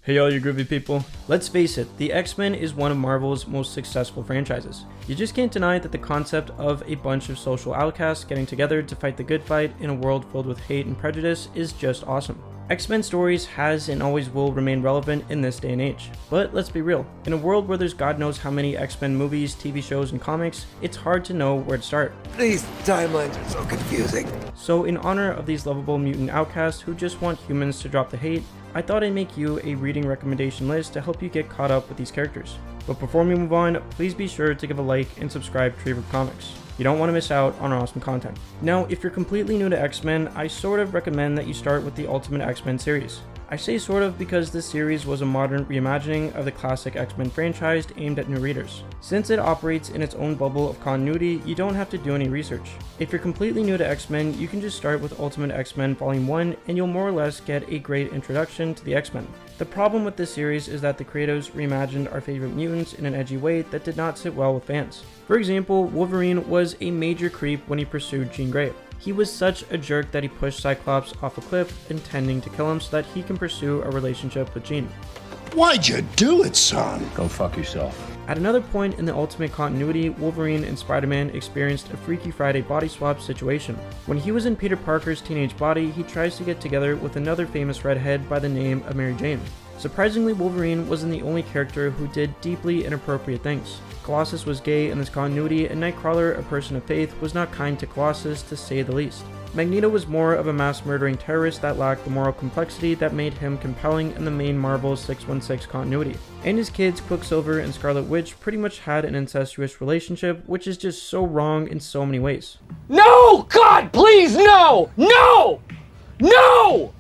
Hey all you groovy people. Let's face it, the X-Men is one of Marvel's most successful franchises. You just can't deny that the concept of a bunch of social outcasts getting together to fight the good fight in a world filled with hate and prejudice is just awesome. X-Men stories has and always will remain relevant in this day and age. But let's be real, in a world where there's God knows how many X-Men movies, TV shows, and comics, it's hard to know where to start. These timelines are so confusing. So in honor of these lovable mutant outcasts who just want humans to drop the hate, I thought I'd make you a reading recommendation list to help you get caught up with these characters. But before we move on, please be sure to give a like and subscribe to Tree Root Comics. You don't want to miss out on our awesome content. Now, if you're completely new to X-Men, I sort of recommend that you start with the Ultimate X-Men series. I say sort of because this series was a modern reimagining of the classic X-Men franchise aimed at new readers. Since it operates in its own bubble of continuity, you don't have to do any research. If you're completely new to X-Men, you can just start with Ultimate X-Men Volume 1 and you'll more or less get a great introduction to the X-Men. The problem with this series is that the creators reimagined our favorite mutants in an edgy way that did not sit well with fans. For example, Wolverine was a major creep when he pursued Jean Grey. He was such a jerk that he pushed Cyclops off a cliff, intending to kill him so that he can pursue a relationship with Jean. Why'd you do it, son? Go fuck yourself. At another point in the Ultimate continuity, Wolverine and Spider-Man experienced a Freaky Friday body swap situation. When he was in Peter Parker's teenage body, he tries to get together with another famous redhead by the name of Mary Jane. Surprisingly, Wolverine wasn't the only character who did deeply inappropriate things. Colossus was gay in this continuity, and Nightcrawler, a person of faith, was not kind to Colossus to say the least. Magneto was more of a mass-murdering terrorist that lacked the moral complexity that made him compelling in the main Marvel 616 continuity. And his kids, Quicksilver and Scarlet Witch, pretty much had an incestuous relationship, which is just so wrong in so many ways. No! God, please, no! No! No!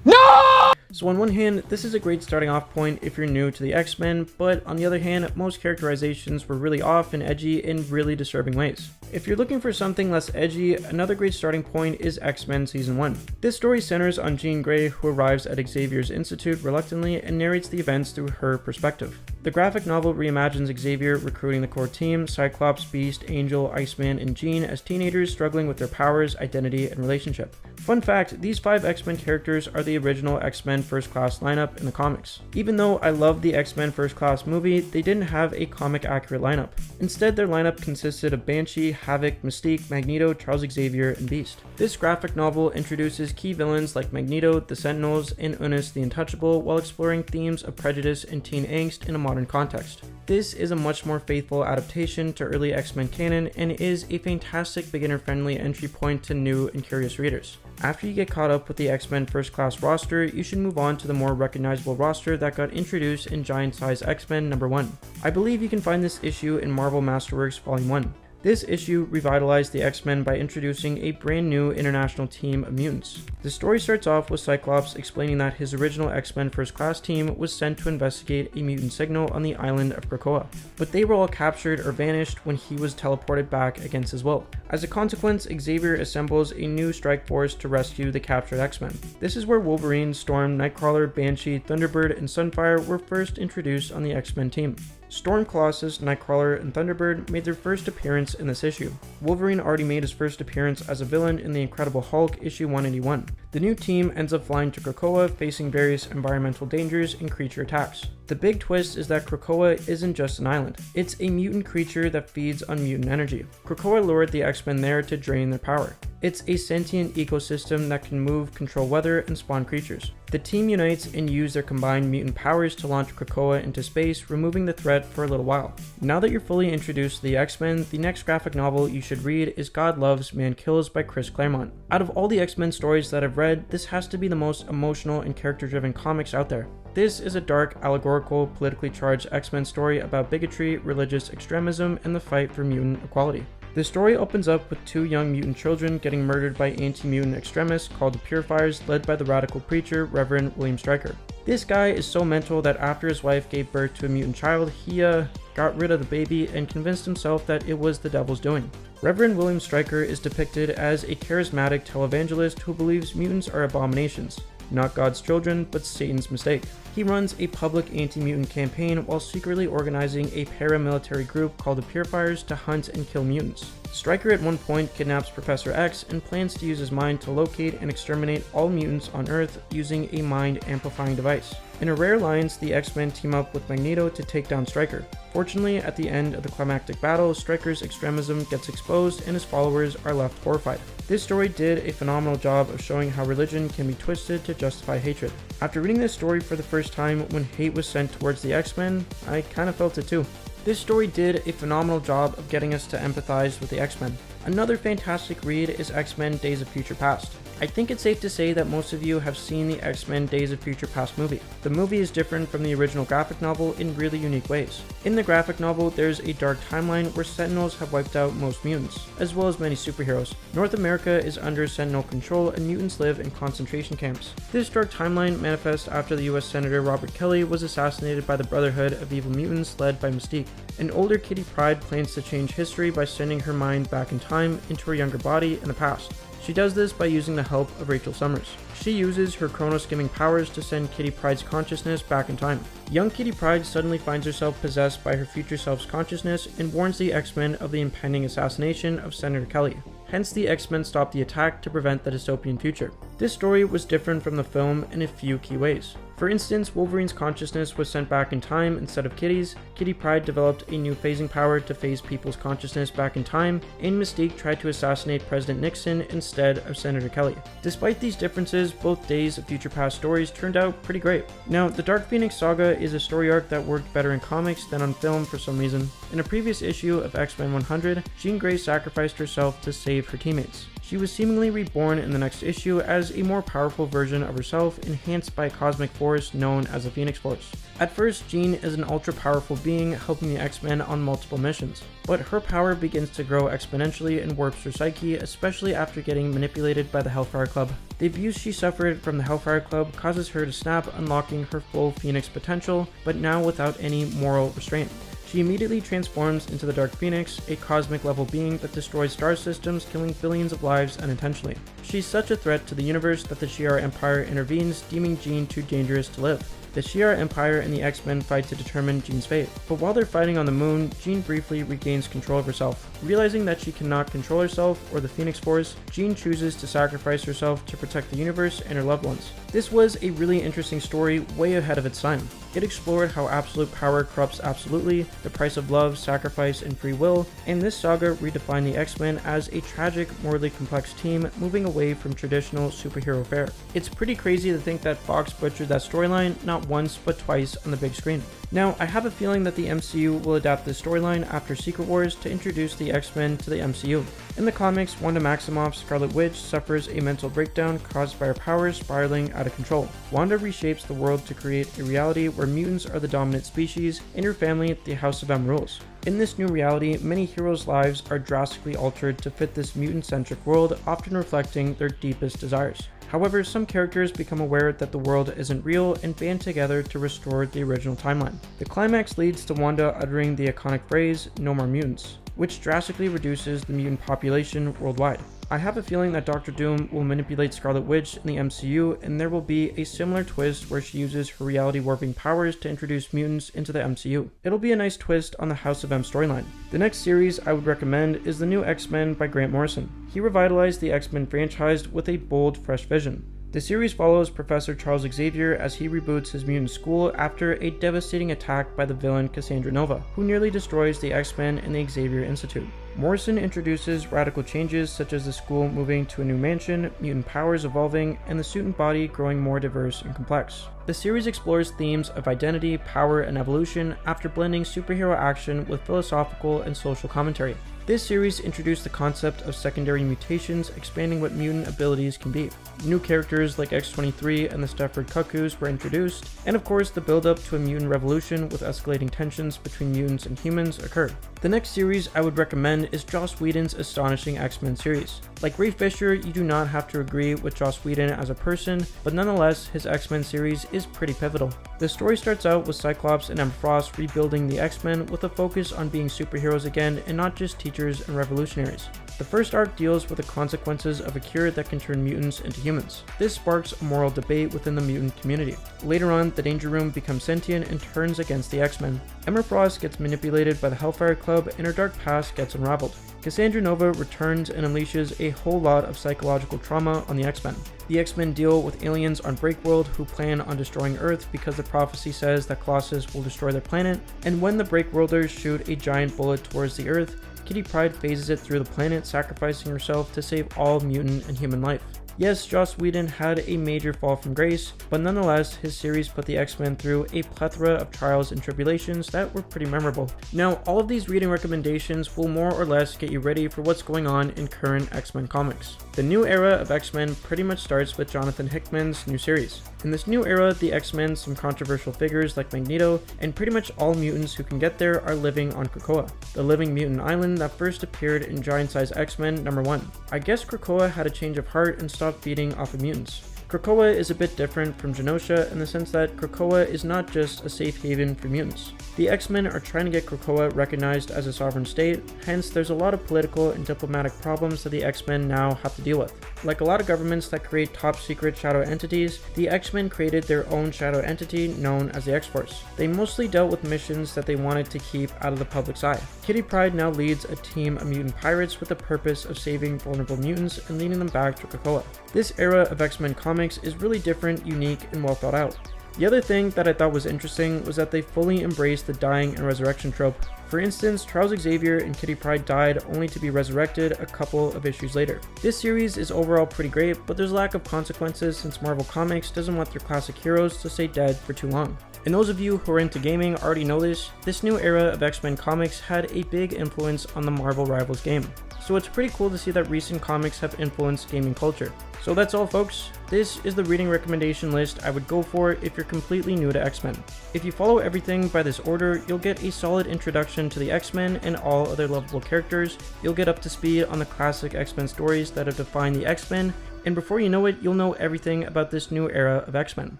No! So on one hand, this is a great starting off point if you're new to the X-Men, but on the other hand, most characterizations were really off and edgy in really disturbing ways. If you're looking for something less edgy, another great starting point is X-Men Season 1. This story centers on Jean Grey, who arrives at Xavier's Institute reluctantly and narrates the events through her perspective. The graphic novel reimagines Xavier recruiting the core team, Cyclops, Beast, Angel, Iceman, and Jean as teenagers struggling with their powers, identity, and relationship. Fun fact, these 5 X-Men characters are the original X-Men First Class lineup in the comics. Even though I love the X-Men First Class movie, they didn't have a comic accurate lineup. Instead, their lineup consisted of Banshee, Havoc, Mystique, Magneto, Charles Xavier, and Beast. This graphic novel introduces key villains like Magneto, the Sentinels, and Unis the Untouchable while exploring themes of prejudice and teen angst in a modern context. This is a much more faithful adaptation to early X-Men canon and is a fantastic beginner-friendly entry point to new and curious readers. After you get caught up with the X-Men First Class roster, you should move on to the more recognizable roster that got introduced in Giant Size X-Men #1. I believe you can find this issue in Marvel Masterworks Volume 1. This issue revitalized the X-Men by introducing a brand new international team of mutants. The story starts off with Cyclops explaining that his original X-Men First Class team was sent to investigate a mutant signal on the island of Krakoa, but they were all captured or vanished when he was teleported back against his will. As a consequence, Xavier assembles a new strike force to rescue the captured X-Men. This is where Wolverine, Storm, Nightcrawler, Banshee, Thunderbird, and Sunfire were first introduced on the X-Men team. Storm, Colossus, Nightcrawler, and Thunderbird made their first appearance in this issue. Wolverine already made his first appearance as a villain in The Incredible Hulk issue 181. The new team ends up flying to Krakoa, facing various environmental dangers and creature attacks. The big twist is that Krakoa isn't just an island. It's a mutant creature that feeds on mutant energy. Krakoa lured the X-Men there to drain their power. It's a sentient ecosystem that can move, control weather, and spawn creatures. The team unites and use their combined mutant powers to launch Krakoa into space, removing the threat for a little while. Now that you're fully introduced to the X-Men, the next graphic novel you should read is God Loves, Man Kills by Chris Claremont. Out of all the X-Men stories that I've read, this has to be the most emotional and character-driven comics out there. This is a dark, allegorical, politically charged X-Men story about bigotry, religious extremism, and the fight for mutant equality. The story opens up with 2 young mutant children getting murdered by anti-mutant extremists called the Purifiers, led by the radical preacher Reverend William Stryker. This guy is so mental that after his wife gave birth to a mutant child, he got rid of the baby and convinced himself that it was the devil's doing. Reverend William Stryker is depicted as a charismatic televangelist who believes mutants are abominations. not God's children, but Satan's mistake. He runs a public anti-mutant campaign while secretly organizing a paramilitary group called the Purifiers to hunt and kill mutants. Stryker at one point kidnaps Professor X and plans to use his mind to locate and exterminate all mutants on Earth using a mind-amplifying device. In a rare alliance, the X-Men team up with Magneto to take down Stryker. Fortunately, at the end of the climactic battle, Stryker's extremism gets exposed and his followers are left horrified. This story did a phenomenal job of showing how religion can be twisted to justify hatred. After reading this story for the first time when hate was sent towards the X-Men, I kinda felt it too. This story did a phenomenal job of getting us to empathize with the X-Men. Another fantastic read is X-Men Days of Future Past. I think it's safe to say that most of you have seen the X-Men Days of Future Past movie. The movie is different from the original graphic novel in really unique ways. In the graphic novel, there's a dark timeline where Sentinels have wiped out most mutants, as well as many superheroes. North America is under Sentinel control and mutants live in concentration camps. This dark timeline manifests after the US Senator Robert Kelly was assassinated by the Brotherhood of Evil Mutants led by Mystique. An older Kitty Pryde plans to change history by sending her mind back in time into her younger body in the past. She does this by using the help of Rachel Summers. She uses her chrono-skimming powers to send Kitty Pryde's consciousness back in time. Young Kitty Pryde suddenly finds herself possessed by her future self's consciousness and warns the X-Men of the impending assassination of Senator Kelly. Hence, the X-Men stop the attack to prevent the dystopian future. This story was different from the film in a few key ways. For instance, Wolverine's consciousness was sent back in time instead of Kitty's, Kitty Pryde developed a new phasing power to phase people's consciousness back in time, and Mystique tried to assassinate President Nixon instead of Senator Kelly. Despite these differences, both Days of Future Past stories turned out pretty great. Now, the Dark Phoenix saga is a story arc that worked better in comics than on film for some reason. In a previous issue of X-Men 100, Jean Grey sacrificed herself to save her teammates. She was seemingly reborn in the next issue as a more powerful version of herself, enhanced by a cosmic force known as the Phoenix Force. At first, Jean is an ultra-powerful being helping the X-Men on multiple missions, but her power begins to grow exponentially and warps her psyche, especially after getting manipulated by the Hellfire Club. The abuse she suffered from the Hellfire Club causes her to snap, unlocking her full Phoenix potential, but now without any moral restraint. She immediately transforms into the Dark Phoenix, a cosmic-level being that destroys star systems, killing billions of lives unintentionally. She's such a threat to the universe that the Shi'ar Empire intervenes, deeming Jean too dangerous to live. The Shi'ar Empire and the X-Men fight to determine Jean's fate, but while they're fighting on the moon, Jean briefly regains control of herself. Realizing that she cannot control herself or the Phoenix Force, Jean chooses to sacrifice herself to protect the universe and her loved ones. This was a really interesting story, way ahead of its time. It explored how absolute power corrupts absolutely, the price of love, sacrifice, and free will, and this saga redefined the X-Men as a tragic, morally complex team moving away from traditional superhero fare. It's pretty crazy to think that Fox butchered that storyline not once but twice on the big screen. Now, I have a feeling that the MCU will adapt this storyline after Secret Wars to introduce the X-Men to the MCU. In the comics, Wanda Maximoff's Scarlet Witch suffers a mental breakdown caused by her powers spiraling out of control. Wanda reshapes the world to create a reality where mutants are the dominant species, and her family, the House of M, rules. In this new reality, many heroes' lives are drastically altered to fit this mutant-centric world, often reflecting their deepest desires. However, some characters become aware that the world isn't real and band together to restore the original timeline. The climax leads to Wanda uttering the iconic phrase, "No more mutants," which drastically reduces the mutant population worldwide. I have a feeling that Doctor Doom will manipulate Scarlet Witch in the MCU, and there will be a similar twist where she uses her reality warping powers to introduce mutants into the MCU. It'll be a nice twist on the House of M storyline. The next series I would recommend is the new X-Men by Grant Morrison. He revitalized the X-Men franchise with a bold, fresh vision. The series follows Professor Charles Xavier as he reboots his mutant school after a devastating attack by the villain Cassandra Nova, who nearly destroys the X-Men and the Xavier Institute. Morrison introduces radical changes such as the school moving to a new mansion, mutant powers evolving, and the suit and body growing more diverse and complex. The series explores themes of identity, power, and evolution after blending superhero action with philosophical and social commentary. This series introduced the concept of secondary mutations, expanding what mutant abilities can be. New characters like X-23 and the Stepford Cuckoos were introduced, and of course the build-up to a mutant revolution with escalating tensions between mutants and humans occurred. The next series I would recommend is Joss Whedon's Astonishing X-Men series. Like Ray Fisher, you do not have to agree with Joss Whedon as a person, but nonetheless, his X-Men series is pretty pivotal. The story starts out with Cyclops and Emma Frost rebuilding the X-Men with a focus on being superheroes again and not just teachers and revolutionaries. The first arc deals with the consequences of a cure that can turn mutants into humans. This sparks a moral debate within the mutant community. Later on, the Danger Room becomes sentient and turns against the X-Men. Emma Frost gets manipulated by the Hellfire Club and her dark past gets unraveled. Cassandra Nova returns and unleashes a whole lot of psychological trauma on the X-Men. The X-Men deal with aliens on Breakworld who plan on destroying Earth because the prophecy says that Colossus will destroy their planet, and when the Breakworlders shoot a giant bullet towards the Earth, Kitty Pryde phases it through the planet, sacrificing herself to save all mutant and human life. Yes, Joss Whedon had a major fall from grace, but nonetheless, his series put the X-Men through a plethora of trials and tribulations that were pretty memorable. Now, all of these reading recommendations will more or less get you ready for what's going on in current X-Men comics. The new era of X-Men pretty much starts with Jonathan Hickman's new series. In this new era, the X-Men, some controversial figures like Magneto, and pretty much all mutants who can get there are living on Krakoa, the living mutant island that first appeared in Giant Size X-Men #1. I guess Krakoa had a change of heart and stopped feeding off of mutants. Krakoa is a bit different from Genosha in the sense that Krakoa is not just a safe haven for mutants. The X-Men are trying to get Krakoa recognized as a sovereign state, hence there's a lot of political and diplomatic problems that the X-Men now have to deal with. Like a lot of governments that create top secret shadow entities, the X-Men created their own shadow entity known as the X-Force. They mostly dealt with missions that they wanted to keep out of the public's eye. Kitty Pryde now leads a team of mutant pirates with the purpose of saving vulnerable mutants and leading them back to Krakoa. This era of X-Men comics is really different, unique, and well thought out. The other thing that I thought was interesting was that they fully embraced the dying and resurrection trope. For instance, Charles Xavier and Kitty Pryde died only to be resurrected a couple of issues later. This series is overall pretty great, but there's lack of consequences since Marvel Comics doesn't want their classic heroes to stay dead for too long. And those of you who are into gaming already know this new era of X-Men comics had a big influence on the Marvel Rivals game. So it's pretty cool to see that recent comics have influenced gaming culture. So that's all folks, this is the reading recommendation list I would go for if you're completely new to X-Men. If you follow everything by this order, you'll get a solid introduction to the X-Men and all other lovable characters, you'll get up to speed on the classic X-Men stories that have defined the X-Men, and before you know it, you'll know everything about this new era of X-Men.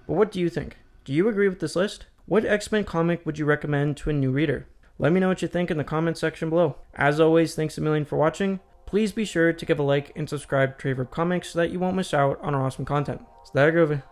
But what do you think? Do you agree with this list? What X-Men comic would you recommend to a new reader? Let me know what you think in the comment section below. As always, thanks a million for watching. Please be sure to give a like and subscribe to Traver Comics so that you won't miss out on our awesome content. Stay groovy.